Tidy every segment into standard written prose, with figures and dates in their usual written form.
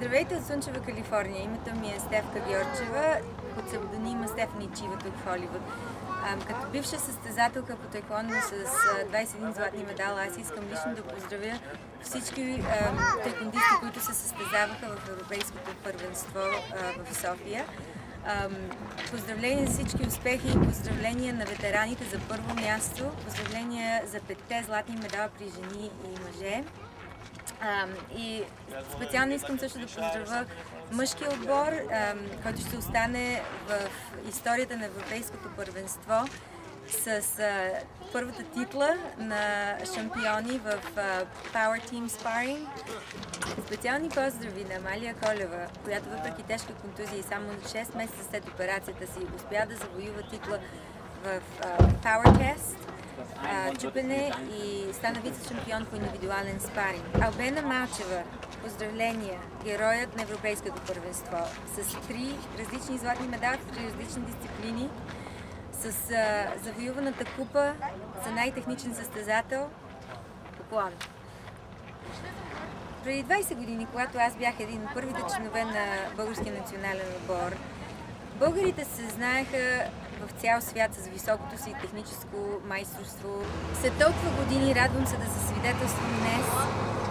Здравейте от Слънчева, Калифорния. Името ми е Стефка Георгиева, под псевдонима Стефани Чива тук в Холивуд. Като бивша състезателка по таеквондо с 21 златни медала, аз искам лично да поздравя всички таеквондисти, които се състезаваха в Европейското първенство в София. Поздравления за всички успехи, поздравления на ветераните за първо място, поздравления за 5 златни медала при жени и мъже. И специално искам също да поздравя мъжкия отбор, който ще остане в историята на Европейското първенство с първата титла на шампиони в Power Team Sparring. Специални поздрави на Амалия Колева, която въпреки тежка контузия и само 6 месеца след операцията си успя да завоюва титла в Power Test чупене и стана вице-шампион по индивидуален спаринг. Албена Малчева, поздравления, героят на Европейското първенство, с 3 различни златни медали в 3 различни дисциплини, с завоюваната купа за най-техничен състезател. Поклон! Преди 20 години, когато аз бях един от първите членове на българския национален отбор, българите се знаеха в цял свят с високото си техническо майсторство. След толкова години радвам се да засвидетелствам днес,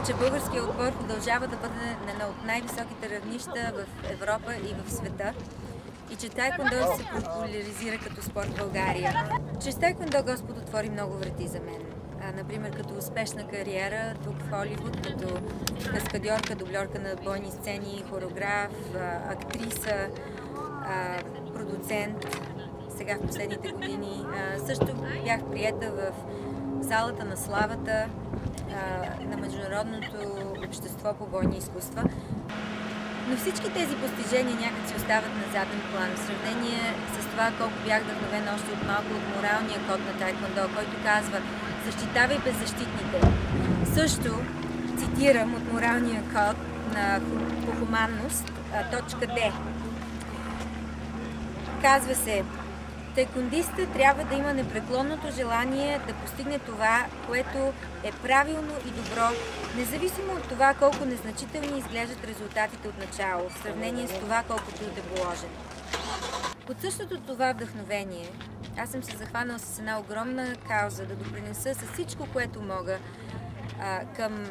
че българският отбор продължава да бъде на едно от най-високите равнища в Европа и в света и че таеквондо се популяризира като спорт в България. Чрез таеквондо Господ отвори много врати за мен. Например, като успешна кариера тук в Холивуд, като каскадьорка, дубльорка на бойни сцени, хореограф, актриса, продуцент. Сега в последните години също бях приета в залата на славата на Международното общество по бойни изкуства. Но всички тези постижения някак си остават на заден план в сравнение с това колко бях вдъхновена още от малко от моралния код на таеквондо, който казва: защитавай беззащитните. Също цитирам от моралния код по хуманност, точка Д. Казва се: таеквондистът трябва да има непреклонното желание да постигне това, което е правилно и добро, независимо от това колко незначителни изглеждат резултатите от начало, в сравнение с това колко труд е положен. От същото това вдъхновение, аз съм се захванала с една огромна кауза да допринеса с всичко, което мога към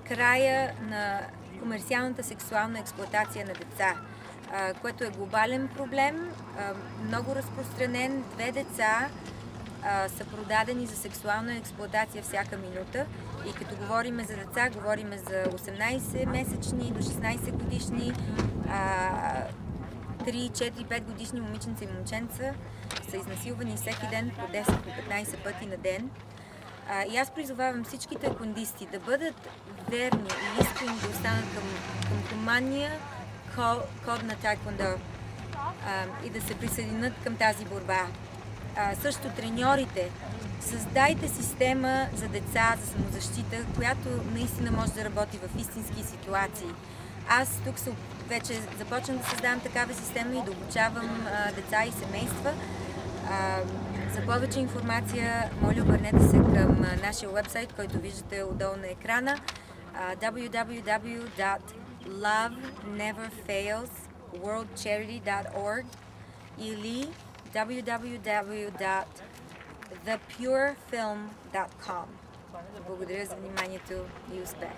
края на комерциалната сексуална експлоатация на деца, което е глобален проблем, много разпространен. 2 деца са продадени за сексуална експлоатация всяка минута. И като говорим за деца, говорим за 18-месечни до 16-годишни, 3, 4, 5 годишни момиченца и момченца са изнасилвани всеки ден по 10, по 15 пъти на ден. И аз призовавам всички таеквондисти да бъдат верни и искрени да останат към хуманния код на таеквондо и да се присъединят към тази борба. Също треньорите, създайте система за деца, за самозащита, която наистина може да работи в истински ситуации. Аз тук вече започвам да създавам такава система и да обучавам деца и семейства. За повече информация, моля, обърнете се към нашия уебсайт, който виждате отдолу на екрана, www.loveneverfailsworldcharity.org или www.thepurefilm.com. Благодаря за вниманието и успех!